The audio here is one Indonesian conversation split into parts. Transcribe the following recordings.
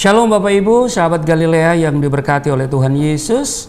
Shalom Bapak Ibu, sahabat Galilea yang diberkati oleh Tuhan Yesus.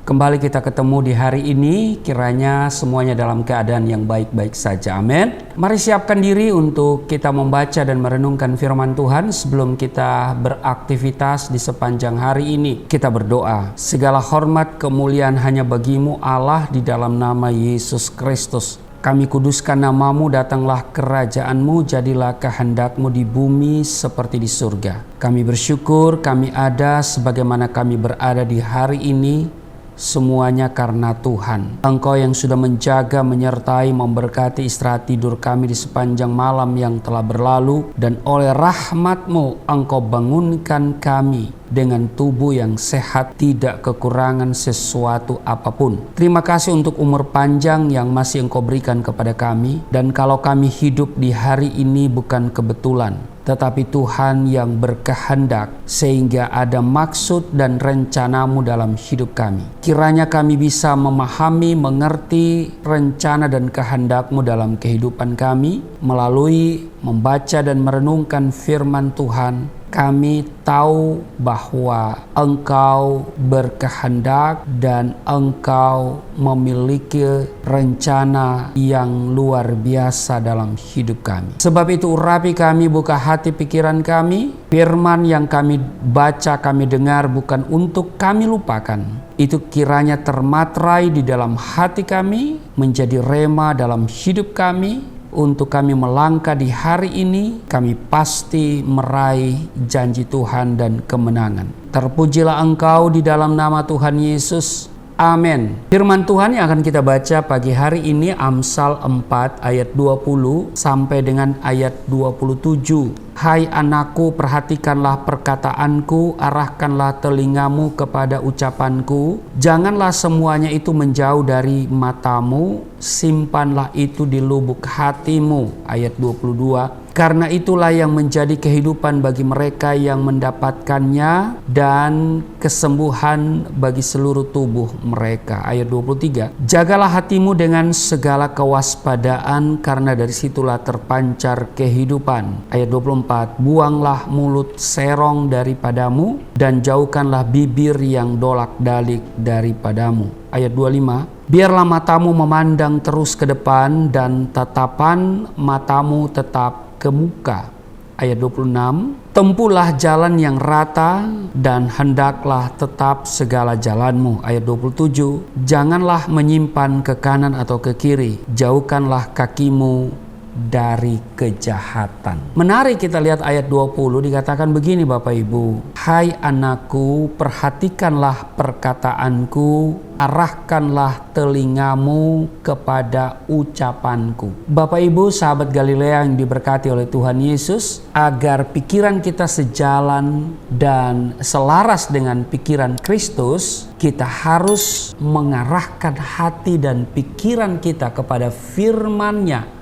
Kembali kita ketemu di hari ini, kiranya semuanya dalam keadaan yang baik-baik saja. Amin. Mari siapkan diri untuk kita membaca dan merenungkan firman Tuhan sebelum kita beraktivitas di sepanjang hari ini. Kita berdoa. Segala hormat kemuliaan hanya bagimu Allah di dalam nama Yesus Kristus. Kami kuduskan namamu, datanglah kerajaanmu, jadilah kehendakmu di bumi seperti di surga. Kami bersyukur kami ada sebagaimana kami berada di hari ini, semuanya karena Tuhan. Engkau yang sudah menjaga, menyertai, memberkati istirahat tidur kami di sepanjang malam yang telah berlalu. Dan oleh rahmat-Mu Engkau bangunkan kami dengan tubuh yang sehat, tidak kekurangan sesuatu apapun. Terima kasih untuk umur panjang yang masih Engkau berikan kepada kami. Dan kalau kami hidup di hari ini bukan kebetulan, tetapi Tuhan yang berkehendak sehingga ada maksud dan rencana-Mu dalam hidup kami. Kiranya kami bisa memahami, mengerti rencana dan kehendak-Mu dalam kehidupan kami. Melalui membaca dan merenungkan firman Tuhan, kami tahu bahwa Engkau berkehendak dan Engkau memiliki rencana yang luar biasa dalam hidup kami. Sebab itu urapi kami, buka hati pikiran kami. Firman yang kami baca, kami dengar bukan untuk kami lupakan. Itu kiranya termaterai di dalam hati kami, menjadi rema dalam hidup kami. Untuk kami melangkah di hari ini, kami pasti meraih janji Tuhan dan kemenangan. Terpujilah Engkau di dalam nama Tuhan Yesus. Amin. Firman Tuhan yang akan kita baca pagi hari ini Amsal 4 ayat 20 sampai dengan ayat 27. Hai anakku, perhatikanlah perkataanku, arahkanlah telingamu kepada ucapanku. Janganlah semuanya itu menjauh dari matamu, simpanlah itu di lubuk hatimu. Ayat 22. Karena itulah yang menjadi kehidupan bagi mereka yang mendapatkannya dan kesembuhan bagi seluruh tubuh mereka. Ayat 23. Jagalah hatimu dengan segala kewaspadaan, karena dari situlah terpancar kehidupan. Ayat 24. Buanglah mulut serong daripadamu dan jauhkanlah bibir yang dolak-dalik daripadamu. Ayat 25. Biarlah matamu memandang terus ke depan dan tatapan matamu tetap ke muka. Ayat 26. Tempuhlah jalan yang rata dan hendaklah tetap segala jalanmu. Ayat 27. Janganlah menyimpan ke kanan atau ke kiri, jauhkanlah kakimu dari kejahatan. Menarik kita lihat ayat 20, dikatakan begini Bapak Ibu. Hai anakku, perhatikanlah perkataanku, arahkanlah telingamu kepada ucapanku. Bapak Ibu, sahabat Galilea yang diberkati oleh Tuhan Yesus, agar pikiran kita sejalan dan selaras dengan pikiran Kristus, kita harus mengarahkan hati dan pikiran kita kepada firman-Nya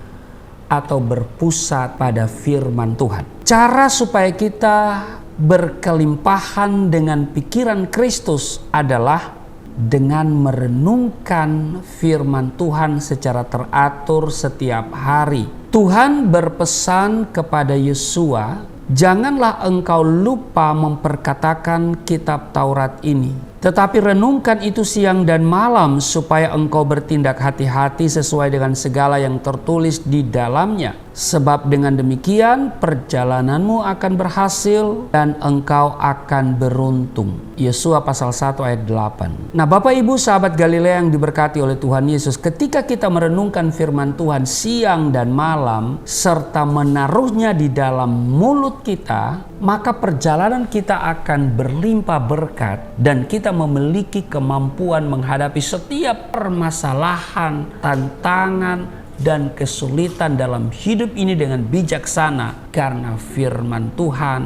atau berpusat pada firman Tuhan. Cara supaya kita berkelimpahan dengan pikiran Kristus adalah dengan merenungkan firman Tuhan secara teratur setiap hari. Tuhan berpesan kepada Yosua, janganlah engkau lupa memperkatakan kitab Taurat ini, tetapi renungkan itu siang dan malam supaya engkau bertindak hati-hati sesuai dengan segala yang tertulis di dalamnya. Sebab dengan demikian perjalananmu akan berhasil dan engkau akan beruntung. Yosua pasal 1 ayat 8. Nah Bapak Ibu sahabat Galilea yang diberkati oleh Tuhan Yesus, ketika kita merenungkan firman Tuhan siang dan malam serta menaruhnya di dalam mulut kita, maka perjalanan kita akan berlimpah berkat dan kita memiliki kemampuan menghadapi setiap permasalahan, tantangan, dan kesulitan dalam hidup ini dengan bijaksana, karena firman Tuhan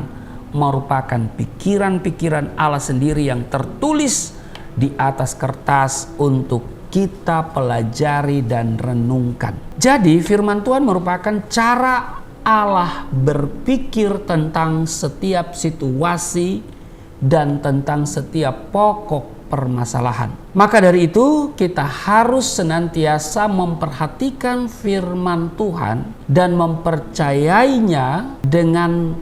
merupakan pikiran-pikiran Allah sendiri yang tertulis di atas kertas untuk kita pelajari dan renungkan. Jadi firman Tuhan merupakan cara Allah berpikir tentang setiap situasi dan tentang setiap pokok permasalahan. Maka dari itu kita harus senantiasa memperhatikan firman Tuhan dan mempercayainya dengan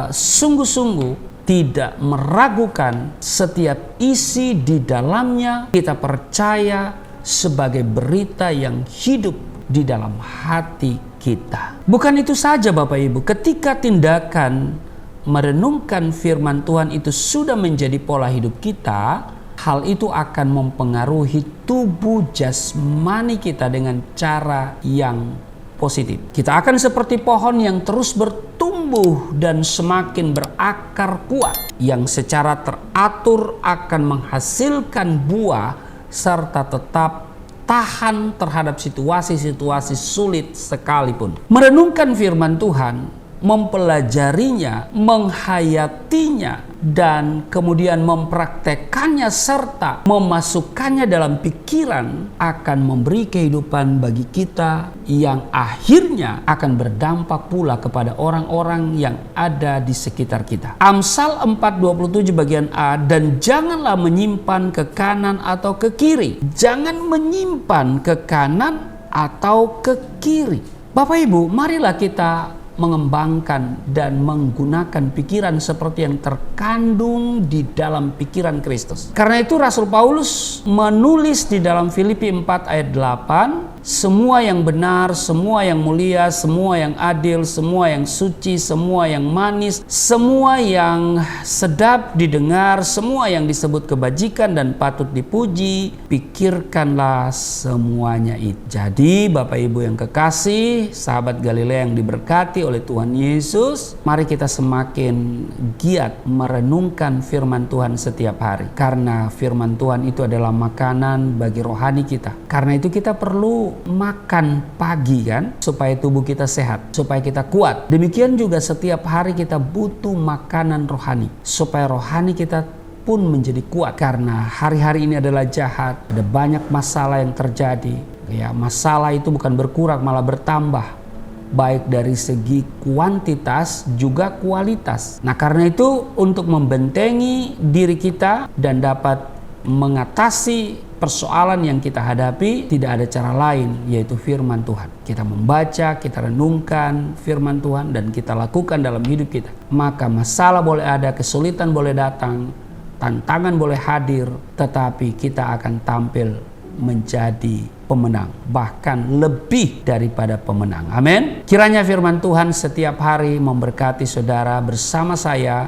sungguh-sungguh tidak meragukan setiap isi di dalamnya, kita percaya sebagai berita yang hidup di dalam hati kita. Bukan itu saja Bapak Ibu, ketika tindakan merenungkan firman Tuhan itu sudah menjadi pola hidup kita, hal itu akan mempengaruhi tubuh jasmani kita dengan cara yang positif. Kita akan seperti pohon yang terus bertumbuh dan semakin berakar kuat, yang secara teratur akan menghasilkan buah serta tetap tahan terhadap situasi-situasi sulit sekalipun. Merenungkan firman Tuhan, mempelajarinya, menghayatinya, dan kemudian mempraktekkannya serta memasukkannya dalam pikiran akan memberi kehidupan bagi kita yang akhirnya akan berdampak pula kepada orang-orang yang ada di sekitar kita. Amsal 4:27 bagian A, dan janganlah menyimpan ke kanan atau ke kiri. Jangan menyimpan ke kanan atau ke kiri. Bapak Ibu, marilah kita mengembangkan dan menggunakan pikiran seperti yang terkandung di dalam pikiran Kristus. Karena itu Rasul Paulus menulis di dalam Filipi 4 ayat 8, semua yang benar, semua yang mulia, semua yang adil, semua yang suci, semua yang manis, semua yang sedap didengar, semua yang disebut kebajikan dan patut dipuji, pikirkanlah semuanya itu. Jadi Bapak Ibu yang kekasih, sahabat Galilea yang diberkati oleh Tuhan Yesus, mari kita semakin giat merenungkan firman Tuhan setiap hari. Karena firman Tuhan itu adalah makanan bagi rohani kita. Karena itu kita perlu makan pagi kan, supaya tubuh kita sehat, supaya kita kuat. Demikian juga setiap hari kita butuh makanan rohani, supaya rohani kita pun menjadi kuat. Karena hari-hari ini adalah jahat, ada banyak masalah yang terjadi. Ya, masalah itu bukan berkurang, malah bertambah. Baik dari segi kuantitas juga kualitas. Nah, karena itu untuk membentengi diri kita dan dapat mengatasi persoalan yang kita hadapi, tidak ada cara lain yaitu firman Tuhan. Kita membaca, kita renungkan firman Tuhan dan kita lakukan dalam hidup kita. Maka masalah boleh ada, kesulitan boleh datang, tantangan boleh hadir, tetapi kita akan tampil menjadi pemenang, bahkan lebih daripada pemenang. Amin. Kiranya firman Tuhan setiap hari memberkati saudara bersama saya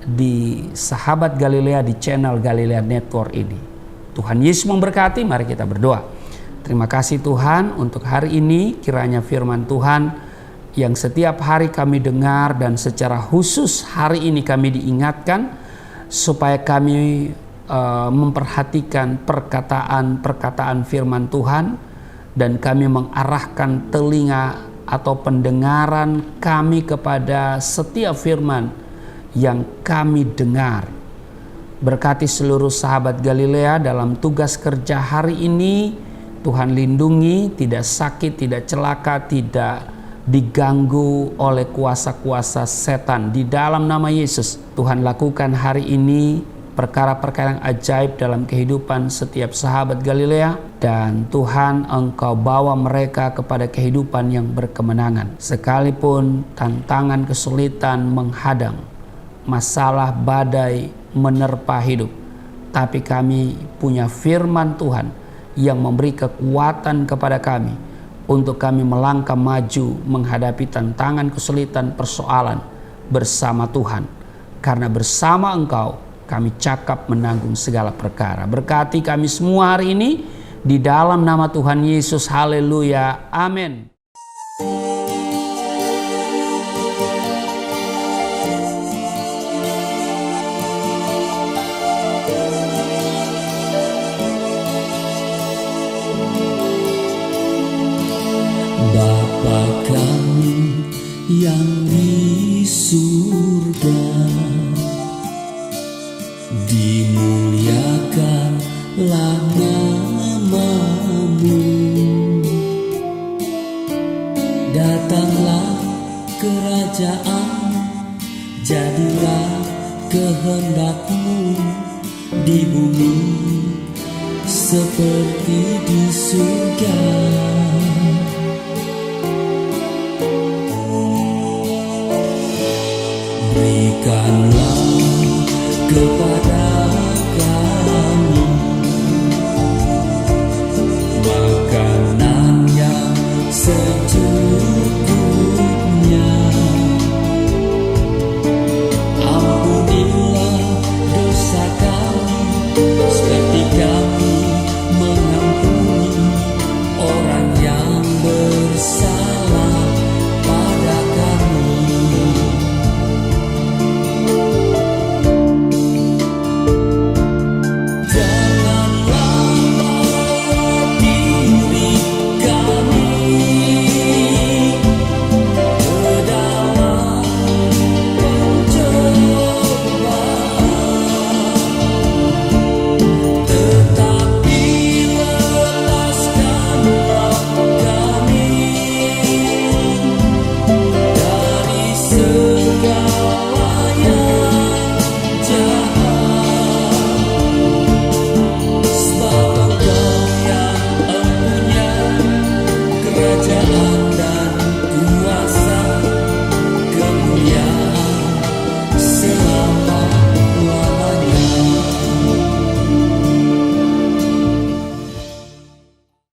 di Sahabat Galilea di channel Galilea Network ini. Tuhan Yesus memberkati. Mari kita berdoa. Terima kasih Tuhan untuk hari ini. Kiranya firman Tuhan yang setiap hari kami dengar dan secara khusus hari ini kami diingatkan supaya kami memperhatikan perkataan-perkataan firman Tuhan dan kami mengarahkan telinga atau pendengaran kami kepada setiap firman yang kami dengar. Berkati seluruh sahabat Galilea dalam tugas kerja hari ini. Tuhan lindungi, tidak sakit, tidak celaka, tidak diganggu oleh kuasa-kuasa setan. Di dalam nama Yesus, Tuhan lakukan hari ini perkara-perkara yang ajaib dalam kehidupan setiap sahabat Galilea, dan Tuhan Engkau bawa mereka kepada kehidupan yang berkemenangan. Sekalipun tantangan kesulitan menghadang, masalah badai menerpa hidup, tapi kami punya firman Tuhan yang memberi kekuatan kepada kami untuk kami melangkah maju menghadapi tantangan kesulitan persoalan bersama Tuhan. Karena bersama Engkau kami cakap menanggung segala perkara. Berkati kami semua hari ini di dalam nama Tuhan Yesus. Haleluya. Amin. Bapa kami yang di surga, dimuliakanlah nama-Mu. Datanglah kerajaan, jadilah kehendak-Mu di bumi seperti di surga. Berikanlah kepada kami makanan yang secukupnya. Ampunilah dosa kami seperti kami mengampuni orang yang bersalah pada kami. Janganlah bawa diri kami ke dalam pencobaan, tetapi lepaskanlah kami dari segala